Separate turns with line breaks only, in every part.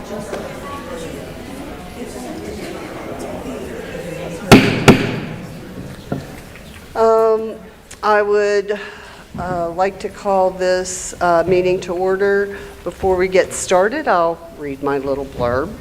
I would like to call this meeting to order. Before we get started, I'll read my little blurb.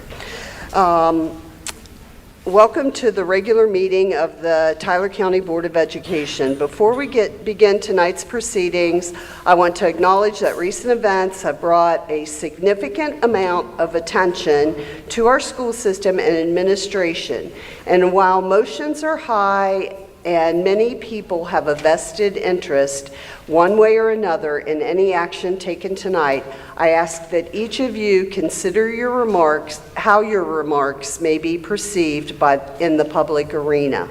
Welcome to the regular meeting of the Tyler County Board of Education. Before we begin tonight's proceedings, I want to acknowledge that recent events have brought a significant amount of attention to our school system and administration. And while motions are high and many people have a vested interest, one way or another, in any action taken tonight, I ask that each of you consider your remarks, how your remarks may be perceived in the public arena.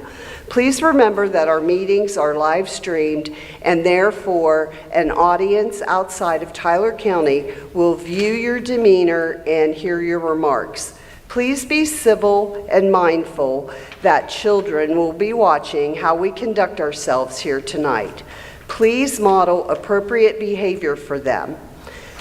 Please remember that our meetings are live streamed, and therefore an audience outside of Tyler County will view your demeanor and hear your remarks. Please be civil and mindful that children will be watching how we conduct ourselves here tonight. Please model appropriate behavior for them.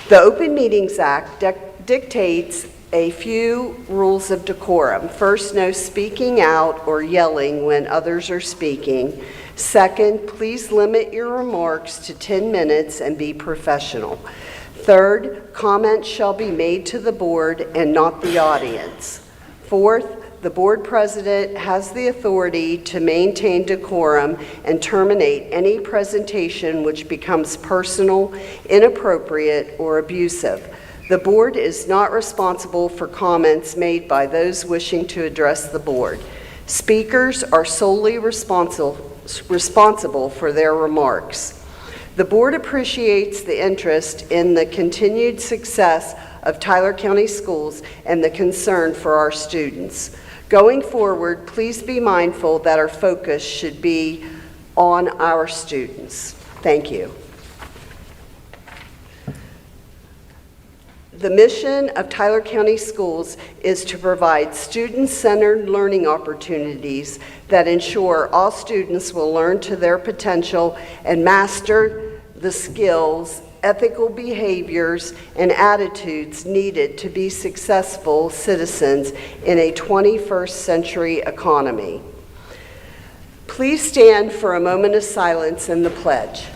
The Open Meetings Act dictates a few rules of decorum. First, no speaking out or yelling when others are speaking. Second, please limit your remarks to 10 minutes and be professional. Third, comments shall be made to the board and not the audience. Fourth, the board president has the authority to maintain decorum and terminate any presentation which becomes personal, inappropriate, or abusive. The board is not responsible for comments made by those wishing to address the board. Speakers are solely responsible for their remarks. The board appreciates the interest in the continued success of Tyler County Schools and the concern for our students. Going forward, please be mindful that our focus should be on our students. Thank you. The mission of Tyler County Schools is to provide student-centered learning opportunities that ensure all students will learn to their potential and master the skills, ethical behaviors, and attitudes needed to be successful citizens in a 21st century economy. Please stand for a moment of silence in the pledge.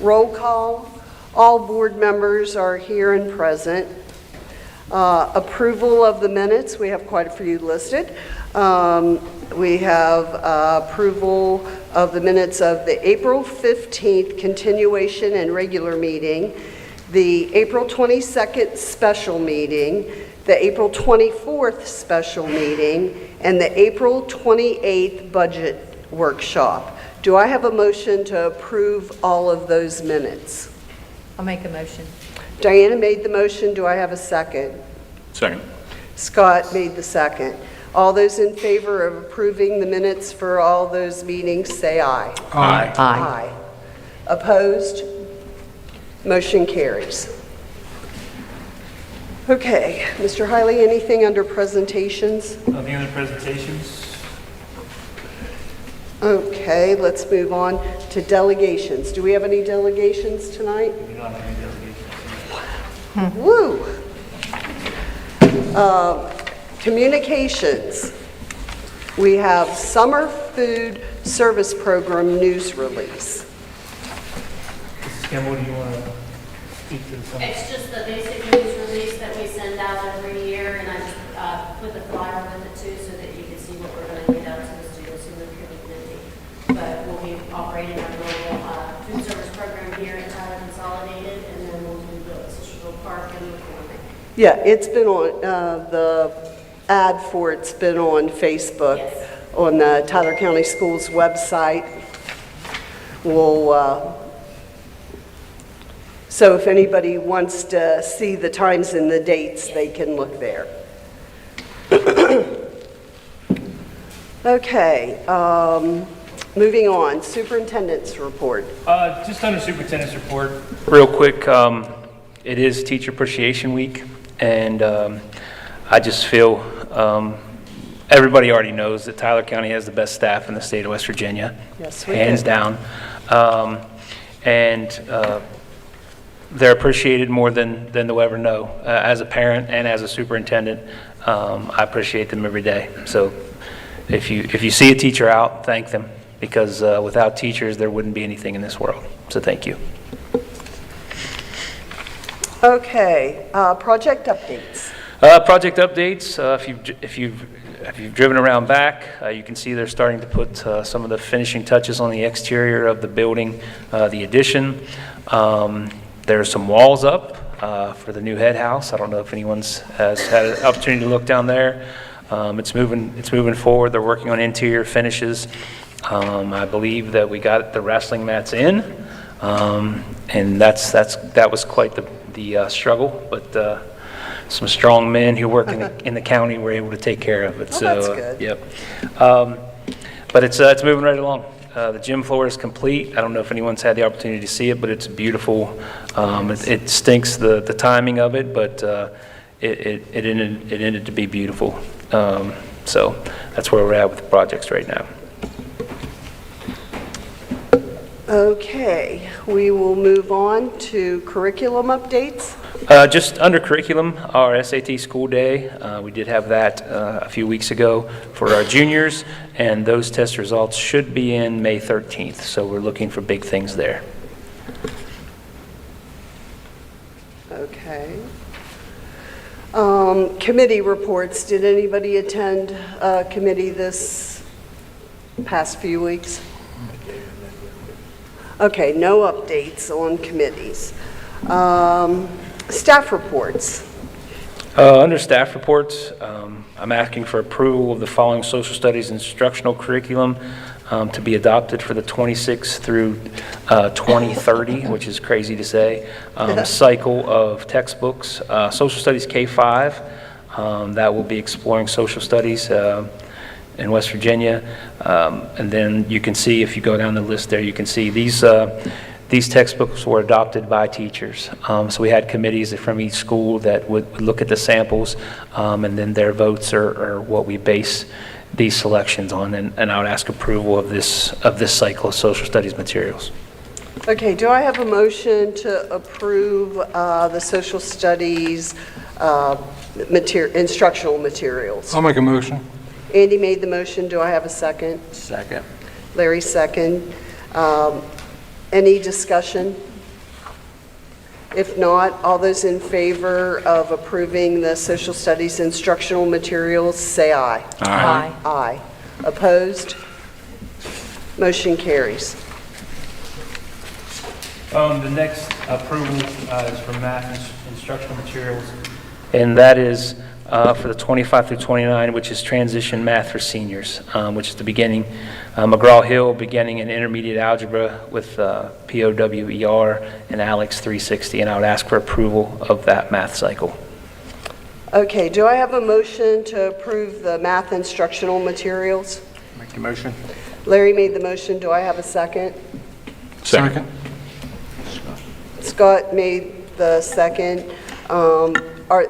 Roll call. All board members are here and present. Approval of the minutes. We have quite a few listed. We have approval of the minutes of the April 15th continuation and regular meeting, the April 22nd special meeting, the April 24th special meeting, and the April 28th budget workshop. Do I have a motion to approve all of those minutes?
I'll make a motion.
Diana made the motion. Do I have a second?
Second.
Scott made the second. All those in favor of approving the minutes for all those meetings, say aye.
Aye.
Aye. Opposed? Motion carries. Okay, Mr. Hiley, anything under presentations?
Nothing under presentations.
Okay, let's move on to delegations. Do we have any delegations tonight?
We don't have any delegations.
Woo! Communications. We have Summer Food Service Program news release.
Mrs. Campbell, do you want to speak to some?
It's just the basic news release that we send out every year, and I just put the flyer with it too so that you can see what we're going to get out to the students in the community. But we'll be operating our local food service program here in Tyler Consolidated, and then we'll do the Cicero Park and the corner.
Yeah, it's been on, the ad for it's been on Facebook,
Yes.
on the Tyler County Schools website. So if anybody wants to see the times and the dates, they can look there. Okay, moving on, superintendent's report.
Just under superintendent's report, real quick, it is Teacher Appreciation Week, and I just feel everybody already knows that Tyler County has the best staff in the state of West Virginia.
Yes, we
hands
do.
down. They're appreciated more than they'll ever know. As a parent and as a superintendent, I appreciate them every day. So if you see a teacher out, thank them, because without teachers, there wouldn't be anything in this world. So thank you.
Okay, project updates.
Project updates, if you've driven around back, you can see they're starting to put some of the finishing touches on the exterior of the building, the addition. There's some walls up for the new head house. I don't know if anyone's has had an opportunity to look down there. It's moving forward. They're working on interior finishes. I believe that we got the wrestling mats in, and that was quite the struggle, but some strong men who work in the county were able to take care of it.
Oh,
So
that's good.
Yep. But it's moving right along. The gym floor is complete. I don't know if anyone's had the opportunity to see it, but it's beautiful. It stinks the timing of it, but it ended to be beautiful. So that's where we're at with the projects right now.
Okay, we will move on to curriculum updates.
Just under curriculum, our SAT school day, we did have that a few weeks ago for our juniors, and those test results should be in May 13th, so we're looking for big things there.
Okay. Committee reports. Did anybody attend committee this past few weeks? Okay, no updates on committees. Staff reports.
Under staff reports, I'm asking for approval of the following social studies instructional curriculum to be adopted for the 26 through 2030, which is crazy to say, cycle of textbooks. Social studies K-5, that will be exploring social studies in West Virginia. And then you can see, if you go down the list there, you can see these textbooks were adopted by teachers. So we had committees from each school that would look at the samples, and then their votes are what we base these selections on. And I would ask approval of this cycle of social studies materials.
Okay, do I have a motion to approve the social studies instructional materials?
I'll make a motion.
Andy made the motion. Do I have a second?
Second.
Larry second. Any discussion? If not, all those in favor of approving the social studies instructional materials, say aye.
Aye.
Aye. Opposed? Motion carries.
The next approval is for math instructional materials, and that is for the 25 through 29, which is transition math for seniors, which is the beginning. McGraw-Hill beginning in intermediate algebra with POWER and Alex 360, and I would ask for approval of that math cycle.
Okay, do I have a motion to approve the math instructional materials?
Make the motion.
Larry made the motion. Do I have a second?
Second.
Scott made the second.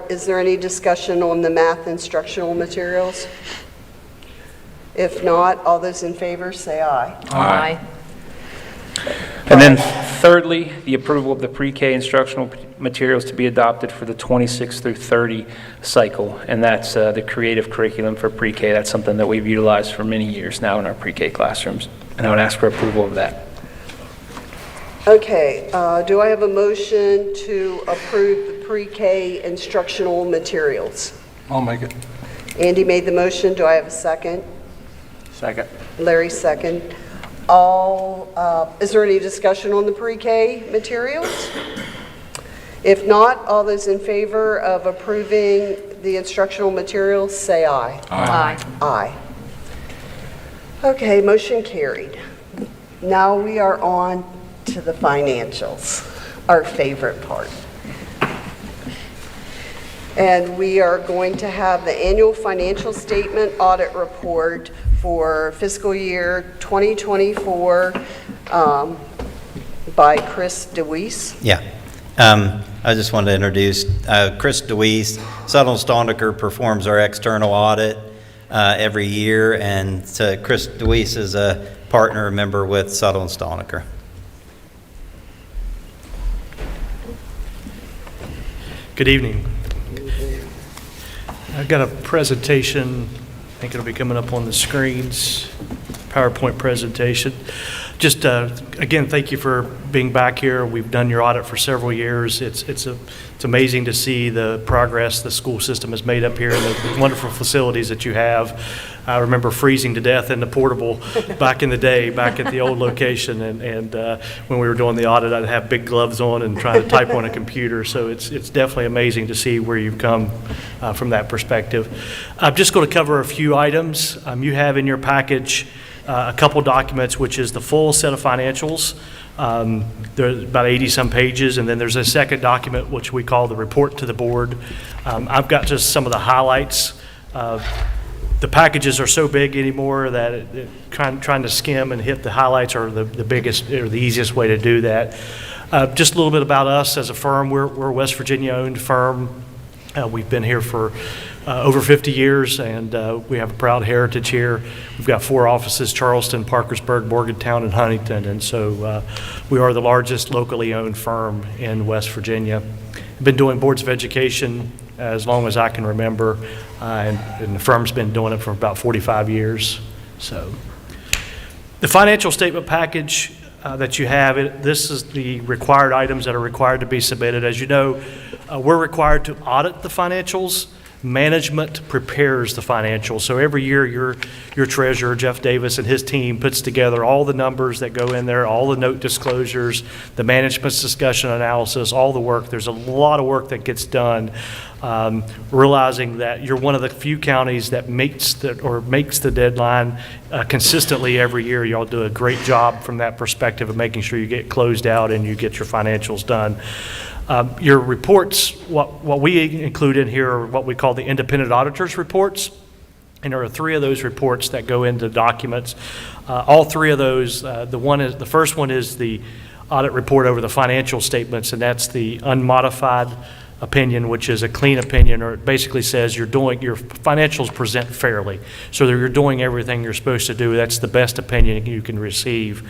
Is there any discussion on the math instructional materials? If not, all those in favor say aye.
Aye.
And then thirdly, the approval of the pre-K instructional materials to be adopted for the 26 through 30 cycle, and that's the creative curriculum for pre-K. That's something that we've utilized for many years now in our pre-K classrooms, and I would ask for approval of that.
Okay, do I have a motion to approve the pre-K instructional materials?
I'll make it.
Andy made the motion. Do I have a second?
Second.
Larry second. Is there any discussion on the pre-K materials? If not, all those in favor of approving the instructional materials, say aye.
Aye.
Aye. Okay, motion carried. Now we are on to the financials, our favorite part. And we are going to have the annual financial statement audit report for fiscal year 2024 by Chris DeWeese.
Yeah. I just wanted to introduce Chris DeWeese. Suttle Stoniker performs our external audit every year, and Chris DeWeese is a partner member with Suttle Stoniker.
Good evening. I've got a presentation, I think it'll be coming up on the screens, PowerPoint presentation. Just, again, thank you for being back here. We've done your audit for several years. It's amazing to see the progress the school system has made up here and the wonderful facilities that you have. I remember freezing to death in the portable back in the day, back at the old location, and when we were doing the audit, I'd have big gloves on and trying to type on a computer. So it's definitely amazing to see where you've come from that perspective. I'm just going to cover a few items. You have in your package a couple documents, which is the full set of financials. There's about 80-some pages, and then there's a second document, which we call the report to the board. I've got just some of the highlights. The packages are so big anymore that trying to skim and hit the highlights are the biggest or the easiest way to do that. Just a little bit about us as a firm. We're a West Virginia-owned firm. We've been here for over 50 years, and we have a proud heritage here. We've got 4 offices: Charleston, Parkersburg, Morgantown, and Huntington, and so we are the largest locally owned firm in West Virginia. I've been doing boards of education as long as I can remember, and the firm's been doing it for about 45 years. So the financial statement package that you have, this is the required items that are required to be submitted. As you know, we're required to audit the financials. Management prepares the financials. So every year your treasurer, Jeff Davis, and his team puts together all the numbers that go in there, all the note disclosures, the management's discussion analysis, all the work. There's a lot of work that gets done, realizing that you're one of the few counties that makes the deadline consistently every year. Y'all do a great job from that perspective of making sure you get closed out and you get your financials done. Your reports, what we include in here are what we call the independent auditors reports, and there are 3 of those reports that go into documents. All 3 of those, the first one is the audit report over the financial statements, and that's the unmodified opinion, which is a clean opinion, or it basically says your financials present fairly, so that you're doing everything you're supposed to do. That's the best opinion you can receive.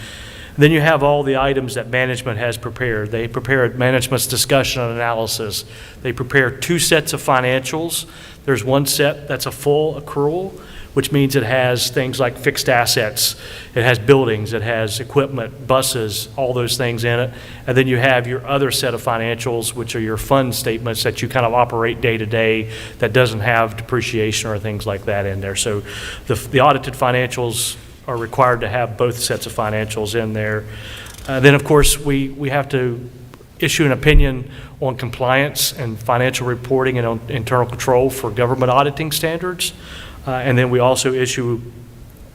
Then you have all the items that management has prepared. They prepared management's discussion and analysis. They prepared 2 sets of financials. There's one set that's a full accrual, which means it has things like fixed assets, it has buildings, it has equipment, buses, all those things in it. And then you have your other set of financials, which are your fund statements that you kind of operate day to day, that doesn't have depreciation or things like that in there. So the audited financials are required to have both sets of financials in there. Then, of course, we have to issue an opinion on compliance and financial reporting and on internal control for government auditing standards. And then we also issue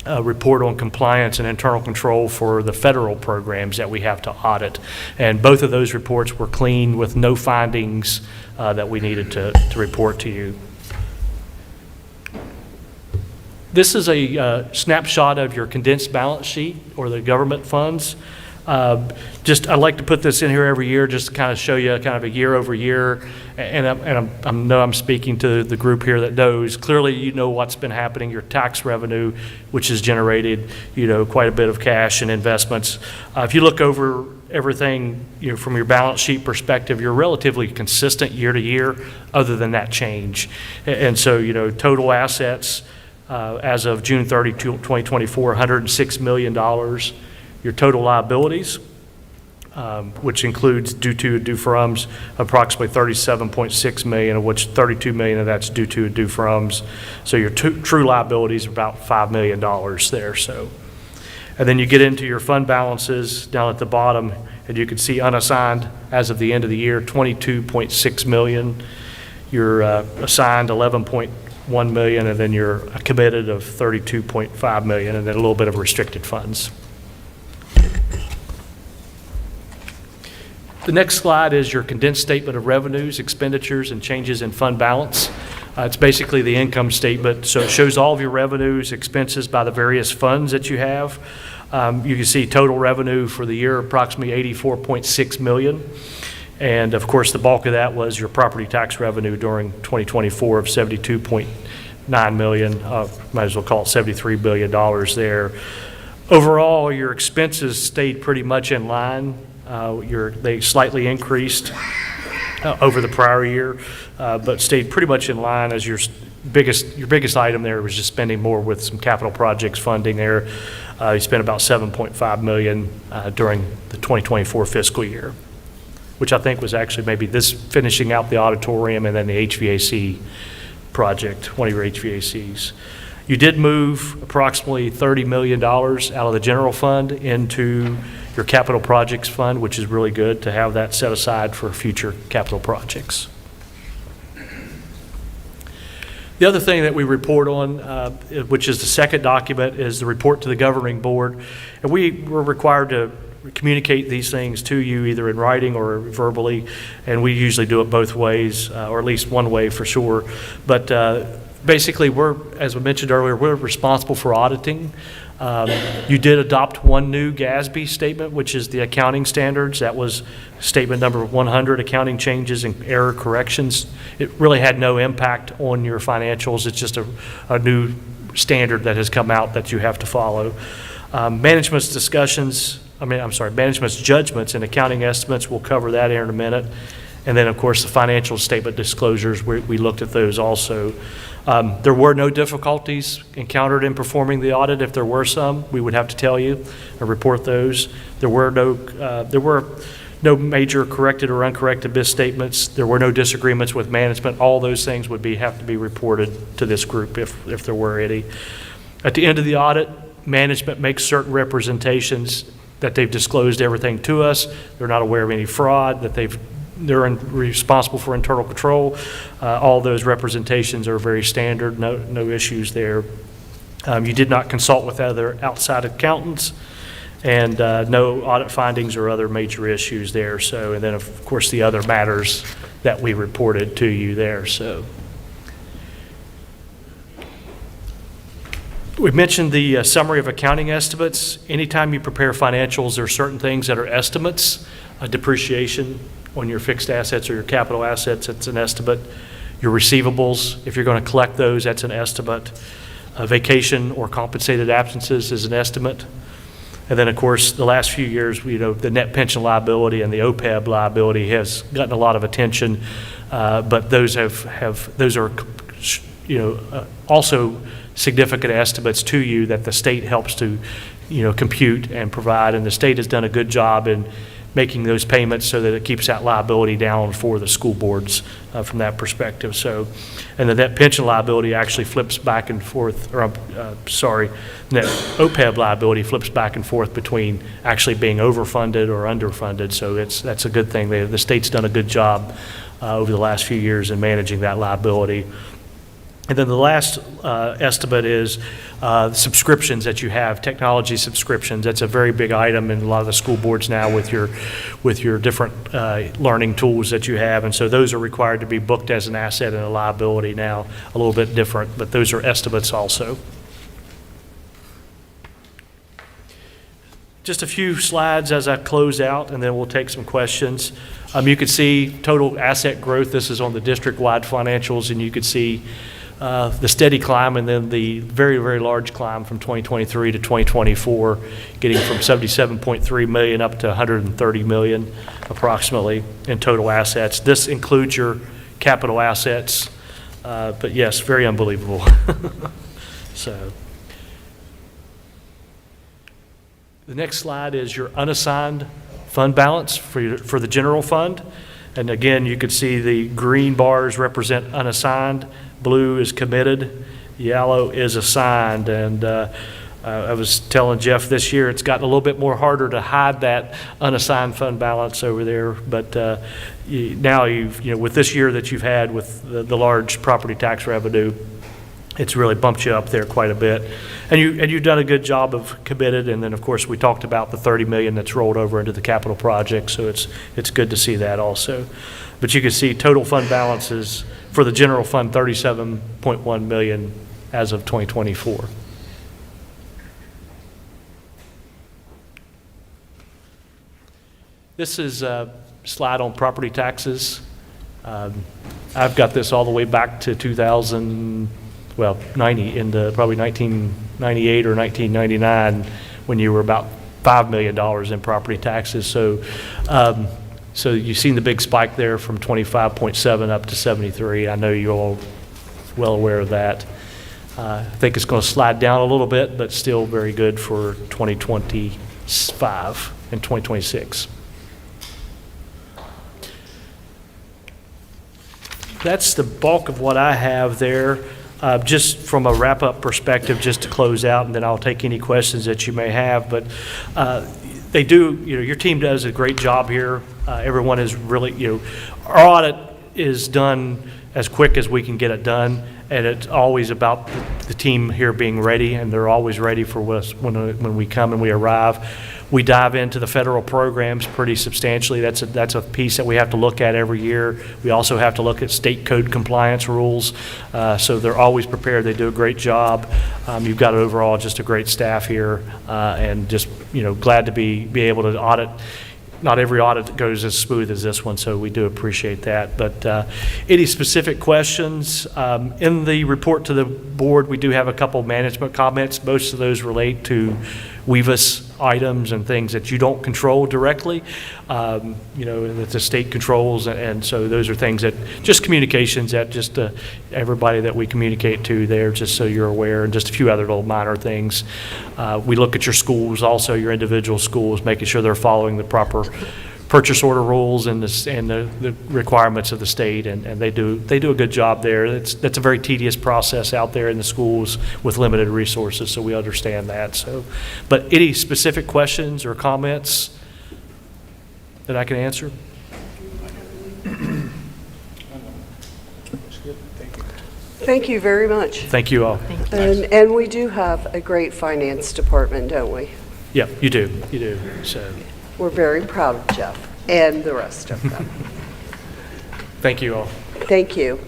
a report on compliance and internal control for the federal programs that we have to audit. And both of those reports were clean with no findings that we needed to report to you. This is a snapshot of your condensed balance sheet or the government funds. I'd like to put this in here every year just to kind of show you kind of a year over year. And I know I'm speaking to the group here that knows. Clearly, you know what's been happening. Your tax revenue, which has generated, quite a bit of cash and investments. If you look over everything, from your balance sheet perspective, you're relatively consistent year to year, other than that change. And so, total assets as of June 30, 2024, $106 million. Your total liabilities, which includes due to and due froms, approximately $37.6 million, of which $32 million of that's due to and due froms. So your true liabilities are about $5 million there. So, and then you get into your fund balances down at the bottom. And you can see unassigned as of the end of the year, 22.6 million. You're assigned 11.1 million, and then you're committed of 32.5 million, and then a little bit of restricted funds. The next slide is your condensed statement of revenues, expenditures, and changes in fund balance. It's basically the income statement, so it shows all of your revenues, expenses by the various funds that you have. You can see total revenue for the year, approximately 84.6 million. And of course, the bulk of that was your property tax revenue during 2024 of 72.9 million. Might as well call it $73 billion there. Overall, your expenses stayed pretty much in line. They slightly increased over the prior year, but stayed pretty much in line as your biggest item there was just spending more with some capital projects funding there. You spent about 7.5 million during the 2024 fiscal year, which I think was actually maybe this finishing out the auditorium and then the HVAC project, one of your HVACs. You did move approximately $30 million out of the general fund into your capital projects fund, which is really good to have that set aside for future capital projects. The other thing that we report on, which is the second document, is the report to the governing board. And we were required to communicate these things to you either in writing or verbally, and we usually do it both ways, or at least one way for sure. But basically, as we mentioned earlier, we're responsible for auditing. You did adopt one new GASB statement, which is the accounting standards. That was statement number 100, accounting changes and error corrections. It really had no impact on your financials. It's just a new standard that has come out that you have to follow. Management's judgments and accounting estimates, we'll cover that here in a minute. And then, of course, the financial statement disclosures, we looked at those also. There were no difficulties encountered in performing the audit. If there were some, we would have to tell you and report those. There were no major corrected or uncorrected misstatements. There were no disagreements with management. All those things would have to be reported to this group if there were any. At the end of the audit, management makes certain representations that they've disclosed everything to us. They're not aware of any fraud, that they're responsible for internal control. All those representations are very standard, no issues there. You did not consult with other outside accountants, and no audit findings or other major issues there. And then, of course, the other matters that we reported to you there. So we mentioned the summary of accounting estimates. Anytime you prepare financials, there are certain things that are estimates. Depreciation on your fixed assets or your capital assets, it's an estimate. Your receivables, if you're going to collect those, that's an estimate. Vacation or compensated absences is an estimate. And then, of course, the last few years, the net pension liability and the OPEB liability has gotten a lot of attention, but those are also significant estimates to you that the state helps to compute and provide, and the state has done a good job in making those payments so that it keeps that liability down for the school boards from that perspective. And the net pension liability actually flips back and forth, net OPEB liability flips back and forth between actually being overfunded or underfunded. So that's a good thing. The state's done a good job over the last few years in managing that liability. And then the last estimate is subscriptions that you have, technology subscriptions. That's a very big item in a lot of the school boards now with your different learning tools that you have. And so those are required to be booked as an asset and a liability now, a little bit different, but those are estimates also. Just a few slides as I close out, and then we'll take some questions. You can see total asset growth. This is on the district-wide financials, and you can see the steady climb and then the very, very large climb from 2023 to 2024, getting from 77.3 million up to 130 million approximately in total assets. This includes your capital assets, but yes, very unbelievable. So the next slide is your unassigned fund balance for the general fund. And again, you could see the green bars represent unassigned, blue is committed, yellow is assigned. And I was telling Jeff this year, it's gotten a little bit more harder to hide that unassigned fund balance over there, but now with this year that you've had with the large property tax revenue, it's really bumped you up there quite a bit. And you've done a good job of committed, and then, of course, we talked about the $30 million that's rolled over into the capital project, so it's good to see that also. But you can see total fund balances for the general fund, $37.1 million as of 2024. This is a slide on property taxes. I've got this all the way back to probably 1998 or 1999, when you were about $5 million in property taxes. So you've seen the big spike there from 25.7 up to 73. I know you're all well aware of that. I think it's going to slide down a little bit, but still very good for 2025 and 2026. That's the bulk of what I have there. Just from a wrap-up perspective, just to close out, and then I'll take any questions that you may have. But they do, your team does a great job here. Everyone is really, our audit is done as quick as we can get it done, and it's always about the team here being ready, and they're always ready for us when we come and we arrive. We dive into the federal programs pretty substantially. That's a piece that we have to look at every year. We also have to look at state code compliance rules. So they're always prepared. They do a great job. You've got overall just a great staff here, and just glad to be able to audit. Not every audit goes as smooth as this one, so we do appreciate that. But any specific questions? In the report to the board, we do have a couple management comments. Most of those relate to WEVIS items and things that you don't control directly, that the state controls, and so those are things that, just communications that just everybody that we communicate to there, just so you're aware, and just a few other little minor things. We look at your schools, also your individual schools, making sure they're following the proper purchase order rules and the requirements of the state, and they do a good job there. That's a very tedious process out there in the schools with limited resources, so we understand that. So, but any specific questions or comments that I can answer?
Thank you very much.
Thank you all.
And we do have a great finance department, don't we?
Yeah, you do. So,
We're very proud of Jeff and the rest of them.
thank you all.
Thank you.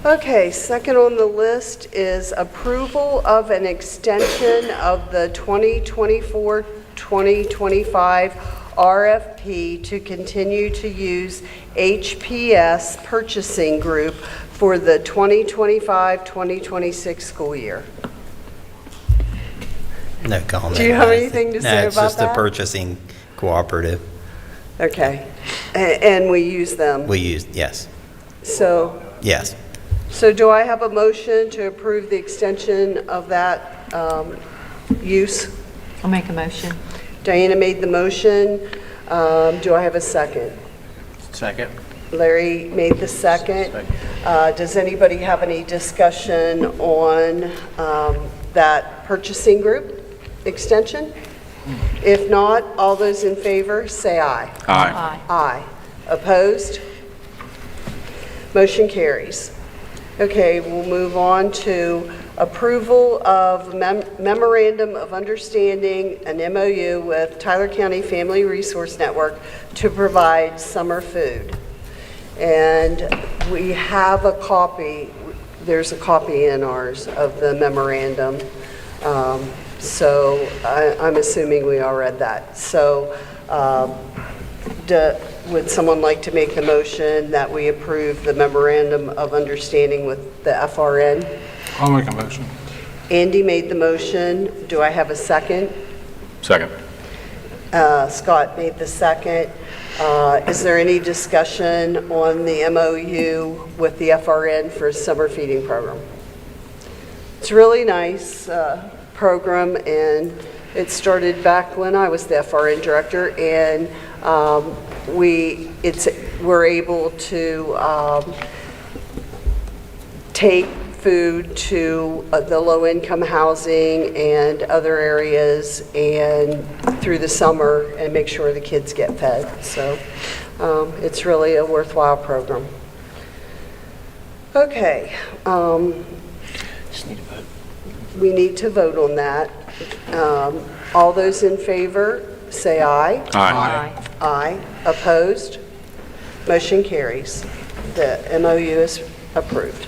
Okay, second on the list is approval of an extension of the 2024-2025 RFP to continue to use HPS Purchasing Group for the 2025-2026 school year.
No comment.
Do you have anything to say
No, it's
about
just a
that?
purchasing cooperative.
Okay, and we use them.
We use, yes,
So do I have a motion to approve the extension of that use?
I'll make a motion.
Diana made the motion. Do I have a second?
Second.
Larry made the second. Does anybody have any discussion on that purchasing group extension? If not, all those in favor, say aye.
Aye.
Aye. Opposed? Motion carries. Okay, we'll move on to approval of memorandum of understanding, an MOU with Tyler County Family Resource Network to provide summer food. And we have a copy, there's a copy in ours of the memorandum. So I'm assuming we all read that. So would someone like to make the motion that we approve the memorandum of understanding with the FRN?
I'll make a motion.
Andy made the motion. Do I have a second?
Second.
Scott made the second. Is there any discussion on the MOU with the FRN for summer feeding program? It's really nice program, and it started back when I was the FRN director, and we're able to take food to the low-income housing and other areas and through the summer and make sure the kids get fed. So it's really a worthwhile program. Okay.
Just need to vote.
We need to vote on that. All those in favor, say aye.
Aye.
Aye. Opposed? Motion carries. The MOU is approved.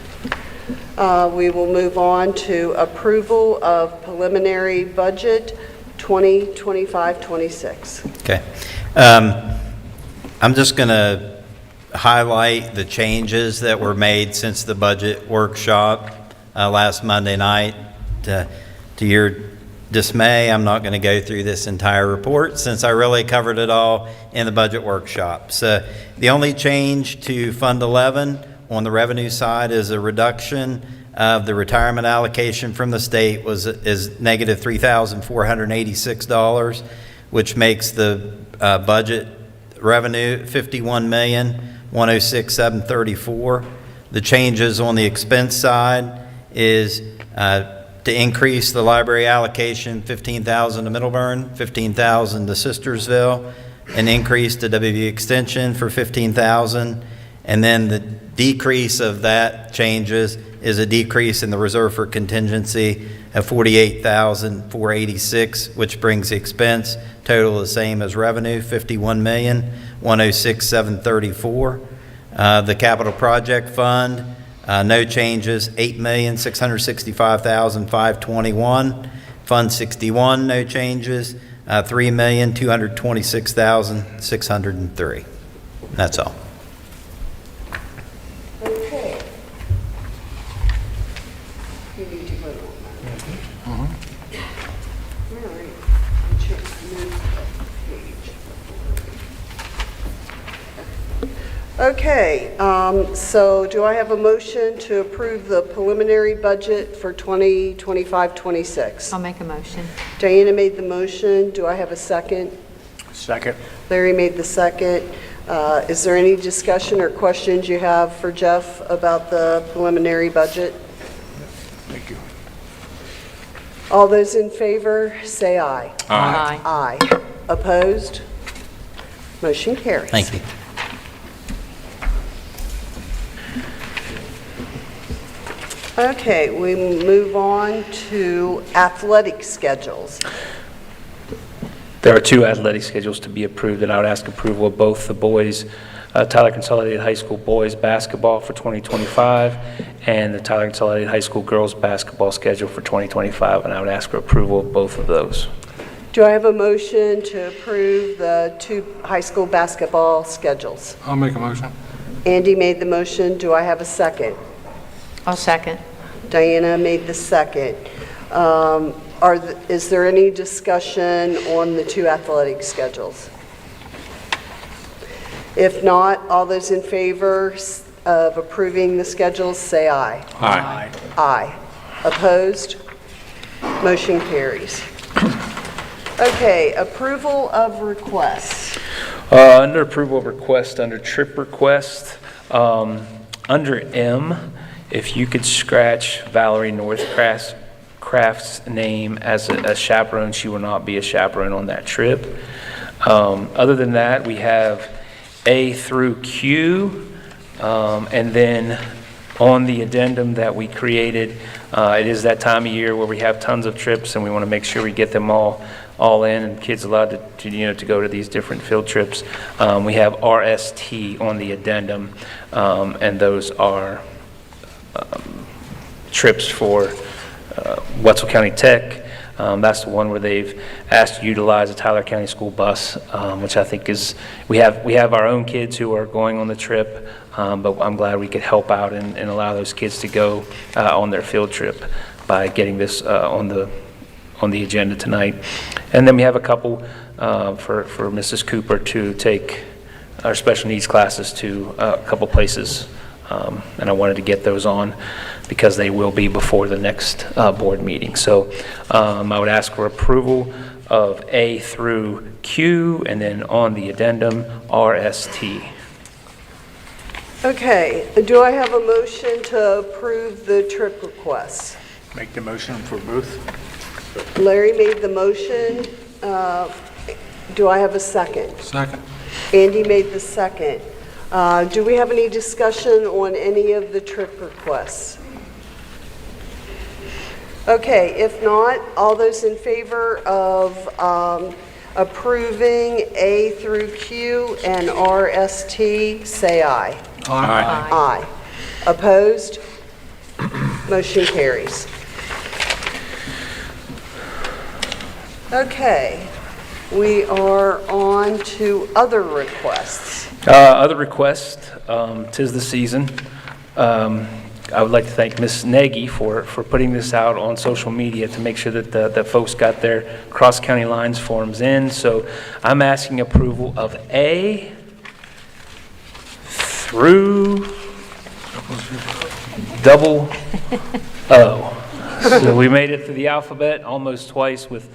We will move on to approval of preliminary budget 2025-26.
Okay. I'm just going to highlight the changes that were made since the budget workshop last Monday night. To your dismay, I'm not going to go through this entire report since I really covered it all in the budget workshop. So the only change to Fund 11 on the revenue side is a reduction of the retirement allocation from the state is negative $3,486, which makes the budget revenue $51,106,734. The changes on the expense side is to increase the library allocation $15,000 to Middleburn, $15,000 to Sistersville, an increase to WV Extension for $15,000, and then the decrease of that changes is a decrease in the reserve for contingency of $48,486, which brings the expense total the same as revenue, $51,106,734. The capital project fund, no changes, $8,665,521. Fund 61, no changes, $3,226,603. That's all.
Okay. We need to vote on that. All right. Move the page. Okay, so do I have a motion to approve the preliminary budget for 2025-26?
I'll make a motion.
Diana made the motion. Do I have a second?
Second.
Larry made the second. Is there any discussion or questions you have for Jeff about the preliminary budget?
Thank you.
All those in favor, say aye.
Aye.
Aye. Opposed? Motion carries.
Thank you.
Okay, we move on to athletic schedules.
There are two athletic schedules to be approved, and I would ask approval of both the boys, Tyler Consolidated High School boys basketball for 2025 and the Tyler Consolidated High School girls basketball schedule for 2025, and I would ask for approval of both of those.
Do I have a motion to approve the two high school basketball schedules?
I'll make a motion.
Andy made the motion. Do I have a second?
I'll second.
Diana made the second. Is there any discussion on the two athletic schedules? If not, all those in favor of approving the schedules, say aye.
Aye.
Aye. Opposed? Motion carries. Okay, approval of requests.
Under approval of request, under trip request, under M, if you could scratch Valerie Northcraft's name as a chaperone, she will not be a chaperone on that trip. Other than that, we have A through Q, and then on the addendum that we created, it is that time of year where we have tons of trips, and we want to make sure we get them all in, and kids allowed to go to these different field trips. We have RST on the addendum, and those are trips for Wetzel County Tech. That's the one where they've asked to utilize a Tyler County school bus, which I think is, we have our own kids who are going on the trip, but I'm glad we could help out and allow those kids to go on their field trip by getting this on the agenda tonight. And then we have a couple for Mrs. Cooper to take our special needs classes to a couple places And I wanted to get those on because they will be before the next board meeting. So I would ask for approval of A through Q, and then on the addendum, RST.
Okay, do I have a motion to approve the trip requests?
Make the motion for Booth.
Larry made the motion. Do I have a second?
Second.
Andy made the second. Do we have any discussion on any of the trip requests? Okay, if not, all those in favor of approving A through Q and RST, say aye.
Aye.
Aye. Opposed? Motion carries. Okay, we are on to other requests.
Other requests, 'tis the season. I would like to thank Ms. Nagy for putting this out on social media to make sure that folks got their cross-county lines forms in. So I'm asking approval of A through double O. So we made it through the alphabet almost twice with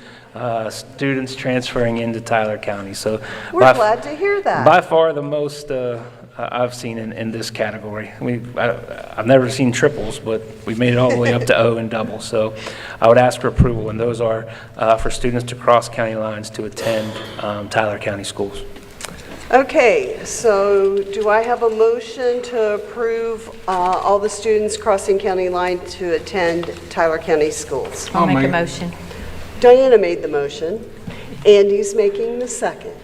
students transferring into Tyler County. So
We're glad to hear that.
by far the most I've seen in this category. I've never seen triples, but we made it all the way up to O and double. So I would ask for approval, and those are for students to cross county lines to attend Tyler County schools.
Okay, so do I have a motion to approve all the students crossing county line to attend Tyler County schools?
I'll make a motion.
Diana made the motion. Andy's making the second.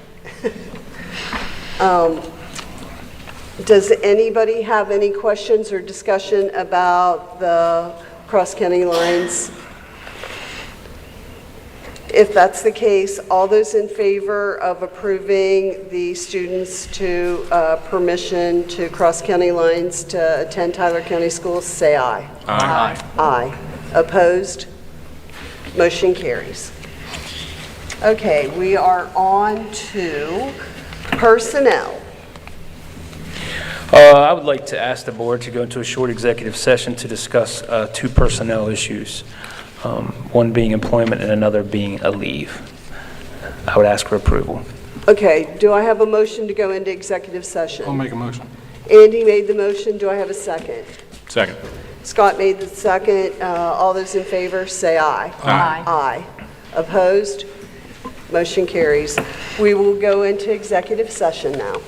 Does anybody have any questions or discussion about the cross-county lines? If that's the case, all those in favor of approving the students to permission to cross county lines to attend Tyler County schools, say aye.
Aye.
Aye. Opposed? Motion carries. Okay, we are on to personnel.
I would like to ask the board to go into a short executive session to discuss two personnel issues, one being employment and another being a leave. I would ask for approval.
Okay, do I have a motion to go into executive session?
I'll make a motion.
Andy made the motion. Do I have a second?
Second.
Scott made the second. All those in favor, say aye.
Aye.
Aye. Opposed? Motion carries. We will go into executive session now.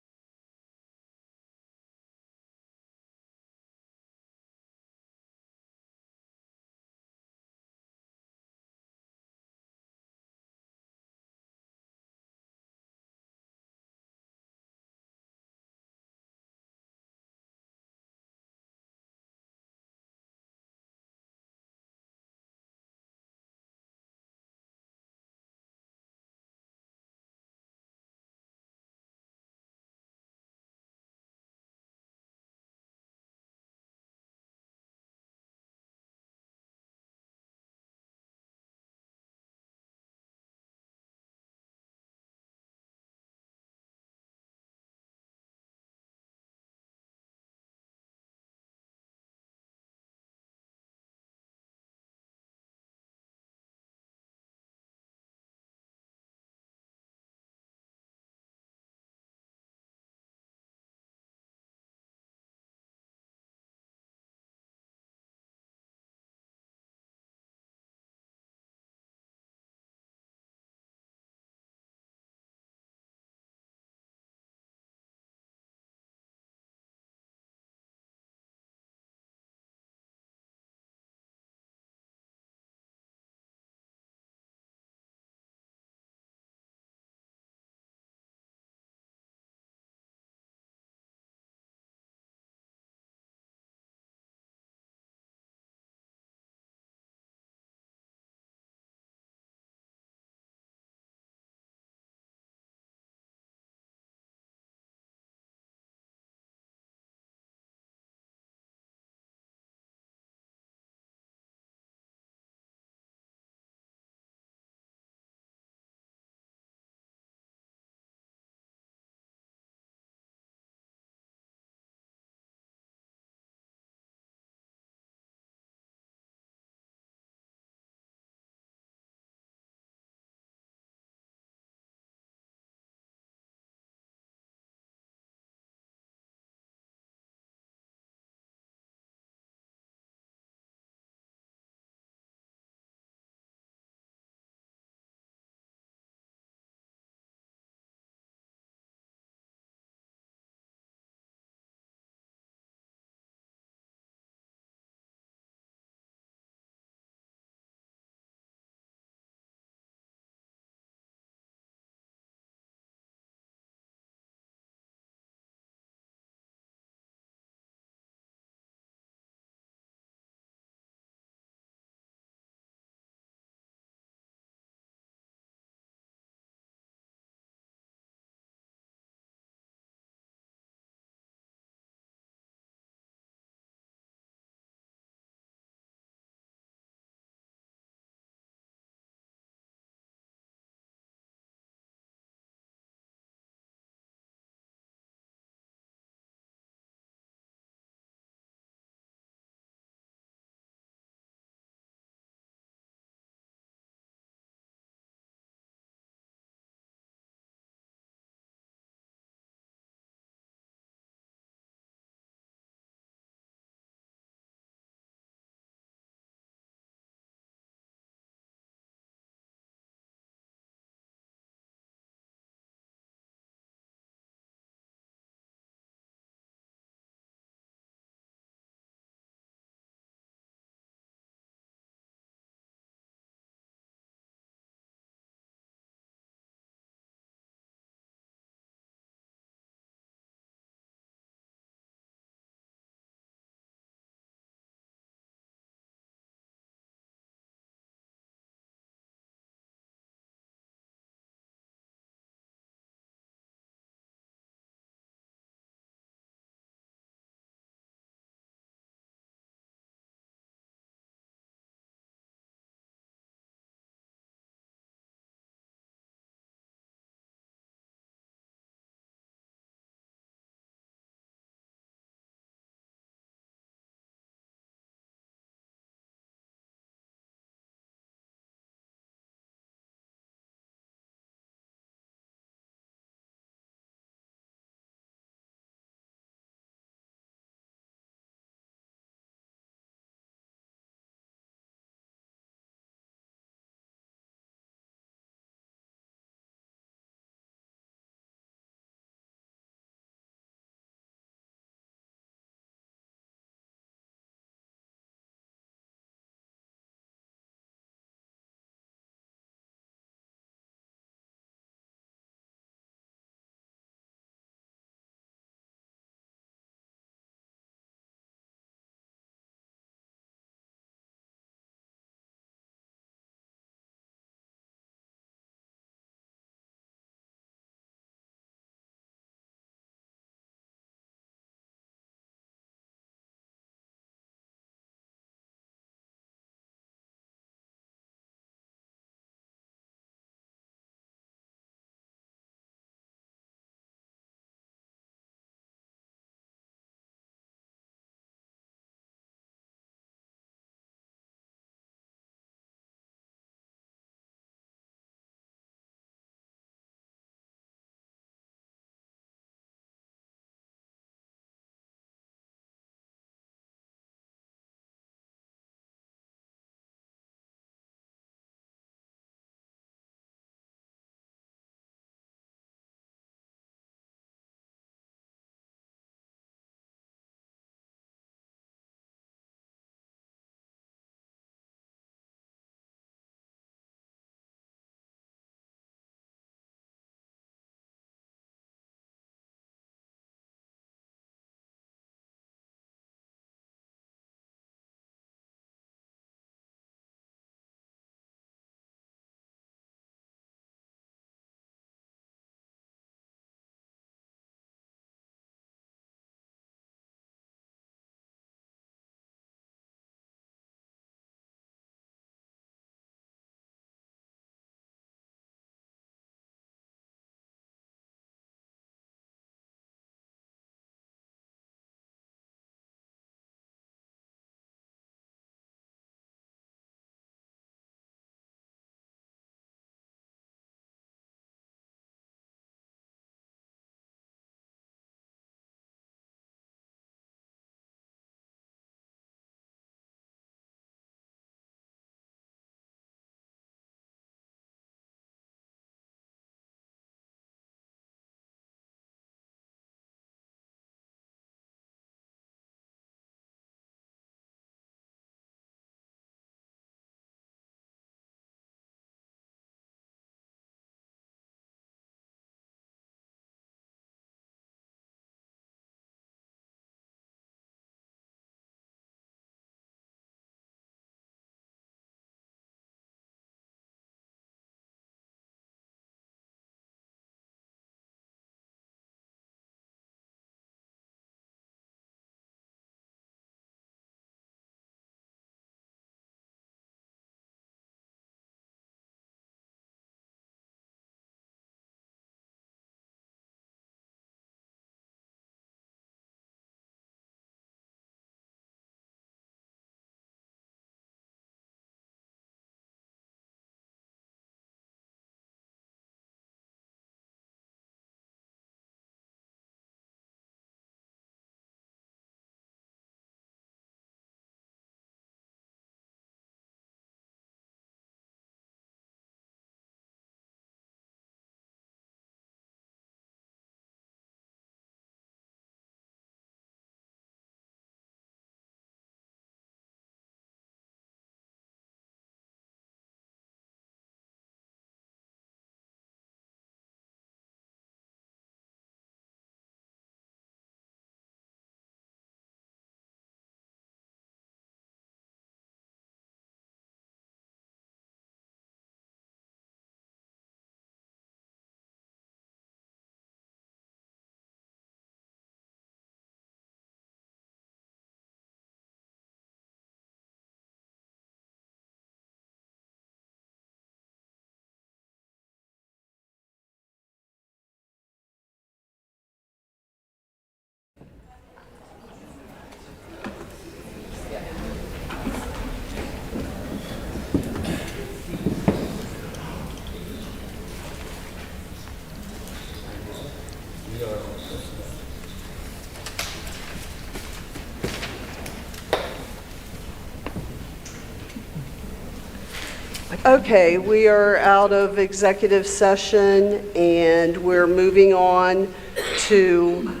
Okay, we are out of executive session and we're moving on to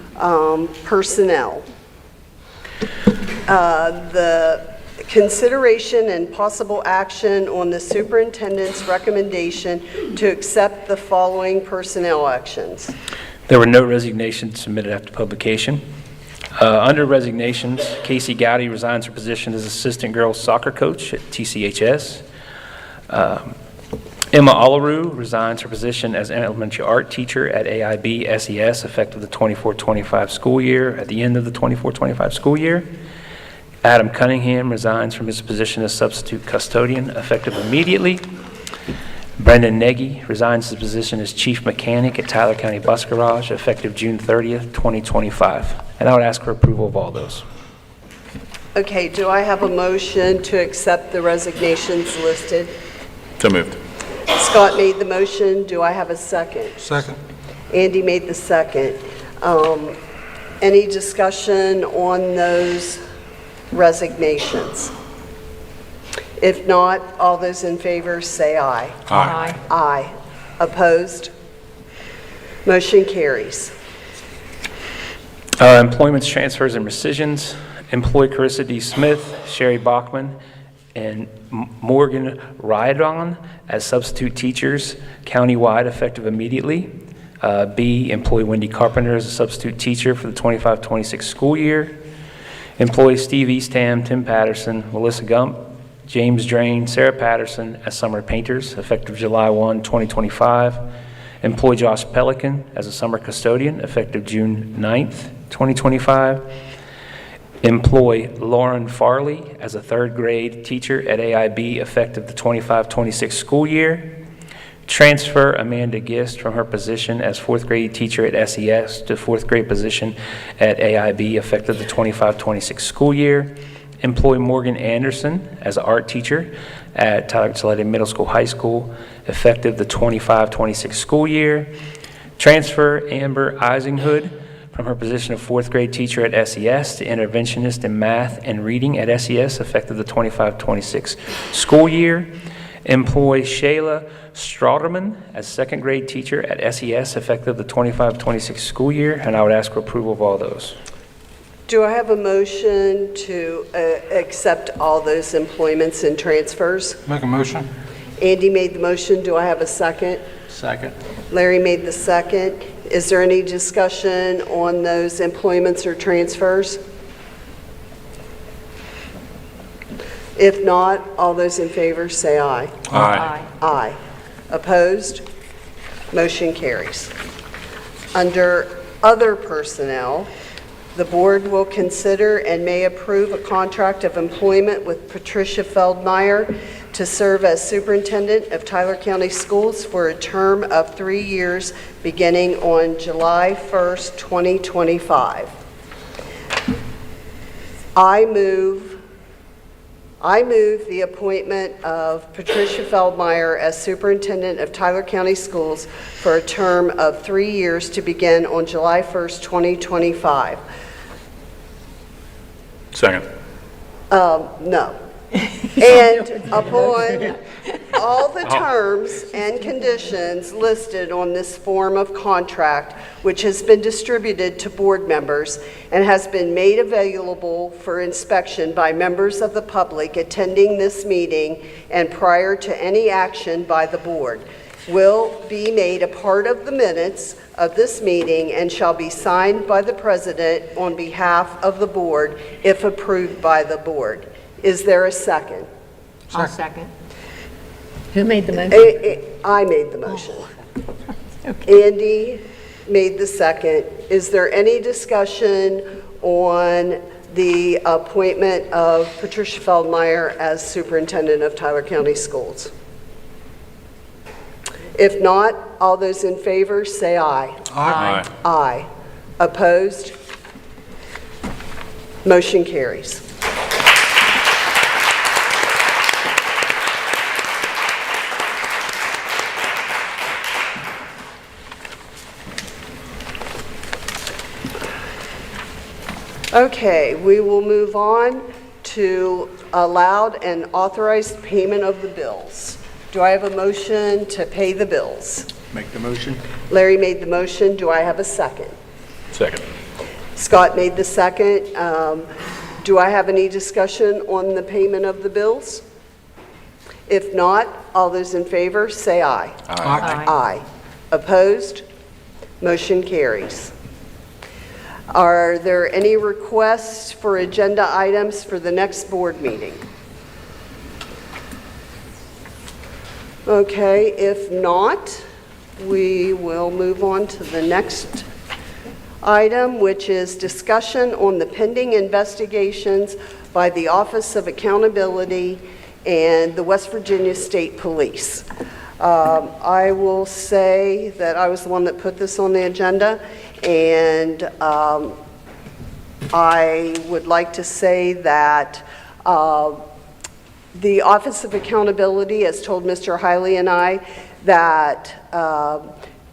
personnel. The consideration and possible action on the superintendent's recommendation to accept the following personnel actions.
There were no resignations submitted after publication. Under resignations, Casey Gowdy resigns her position as assistant girls soccer coach at TCHS. Emma Olaru resigns her position as an elementary art teacher at AIB SES effective the 24-25 school year, at the end of the 24-25 school year. Adam Cunningham resigns from his position as substitute custodian effective immediately. Brendan Nagy resigns his position as chief mechanic at Tyler County Bus Garage effective June 30th, 2025. And I would ask for approval of all those.
Okay, do I have a motion to accept the resignations listed?
So moved.
Scott made the motion. Do I have a second?
Second.
Andy made the second. Any discussion on those resignations? If not, all those in favor say aye.
Aye.
Aye. Opposed? Motion carries.
Employments, transfers, and rescissions. Employ Carissa D. Smith, Sherry Bachman, and Morgan Rydon as substitute teachers countywide effective immediately. B, employ Wendy Carpenter as a substitute teacher for the 25-26 school year. Employ Steve Eastham, Tim Patterson, Melissa Gump, James Drain, Sarah Patterson as summer painters effective July 1, 2025. Employ Josh Pelican as a summer custodian effective June 9th, 2025. Employ Lauren Farley as a third grade teacher at AIB effective the 25-26 school year. Transfer Amanda Gist from her position as fourth grade teacher at SES to fourth grade position at AIB effective the 25-26 school year. Employ Morgan Anderson as an art teacher at Tyler Gillette Middle School, High School effective the 25-26 school year. Transfer Amber Isinghood from her position of fourth grade teacher at SES to interventionist in math and reading at SES effective the 25-26 school year. Employ Shayla Strauderman as second grade teacher at SES effective the 25-26 school year, and I would ask for approval of all those.
Do I have a motion to accept all those employments and transfers?
Make a motion.
Andy made the motion. Do I have a second?
Second.
Larry made the second. Is there any discussion on those employments or transfers? If not, all those in favor say aye.
Aye.
Aye. Opposed? Motion carries. Under other personnel, the board will consider and may approve a contract of employment with Patricia Feldmeyer to serve as superintendent of Tyler County Schools for a term of 3 years beginning on July 1st, 2025. I move the appointment of Patricia Feldmeyer as superintendent of Tyler County Schools for a term of 3 years to begin on July 1st, 2025.
Second.
No. And upon all the terms and conditions listed on this form of contract, which has been distributed to board members and has been made available for inspection by members of the public attending this meeting and prior to any action by the board, will be made a part of the minutes of this meeting and shall be signed by the president on behalf of the board if approved by the board. Is there a second?
I'll second. Who made the motion?
I made the motion. Andy made the second. Is there any discussion on the appointment of Patricia Feldmeyer as superintendent of Tyler County Schools? If not, all those in favor say aye.
Aye.
Aye. Opposed? Motion carries. Okay, we will move on to allowed and authorized payment of the bills. Do I have a motion to pay the bills?
Make the motion.
Larry made the motion. Do I have a second?
Second.
Scott made the second. Do I have any discussion on the payment of the bills? If not, all those in favor, say aye.
Aye.
Aye. Opposed? Motion carries. Are there any requests for agenda items for the next board meeting? Okay, if not, we will move on to the next item, which is discussion on the pending investigations by the Office of Accountability and the West Virginia State Police. I will say that I was the one that put this on the agenda, and I would like to say that the Office of Accountability has told Mr. Hiley and I that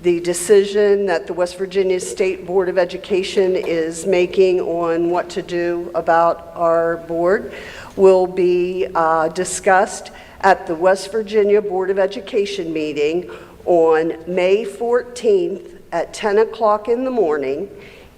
the decision that the West Virginia State Board of Education is making on what to do about our board will be discussed at the West Virginia Board of Education meeting on May 14th at 10 o'clock in the morning,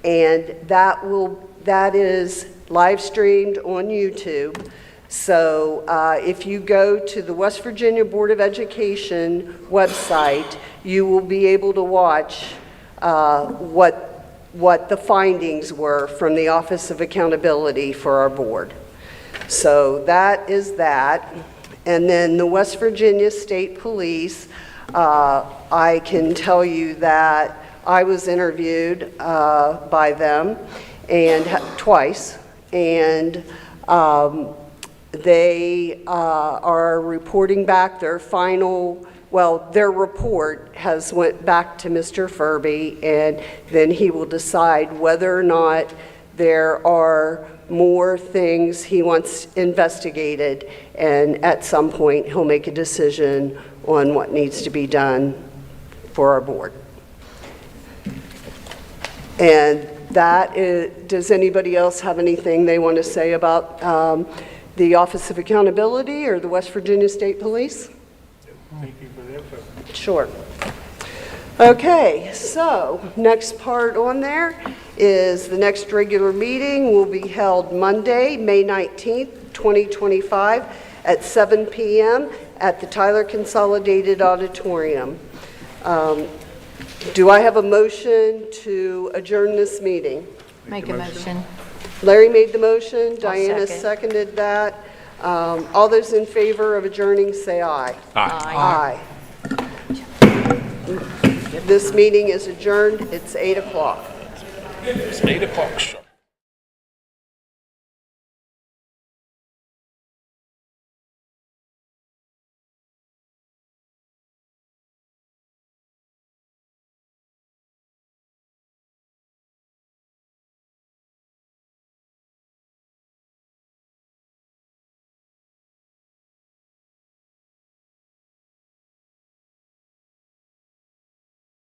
and that is live streamed on YouTube. So if you go to the West Virginia Board of Education website, you will be able to watch what the findings were from the Office of Accountability for our board. So that is that. And then the West Virginia State Police, I can tell you that I was interviewed by them and twice, and they are reporting back their final, their report has went back to Mr. Furby, and then he will decide whether or not there are more things he wants investigated, and at some point he'll make a decision on what needs to be done for our board. And that is, does anybody else have anything they want to say about the Office of Accountability or the West Virginia State Police?
Thank you for the info.
Sure. Okay, so next part on there is the next regular meeting will be held Monday, May 19th, 2025 at 7 p.m. at the Tyler Consolidated Auditorium. Do I have a motion to adjourn this meeting?
Make a motion.
Larry made the motion, Diana
second.
seconded that. All those in favor of adjourning, say aye.
Aye.
Aye. This meeting is adjourned. It's 8 o'clock.
It's 8 o'clock sharp.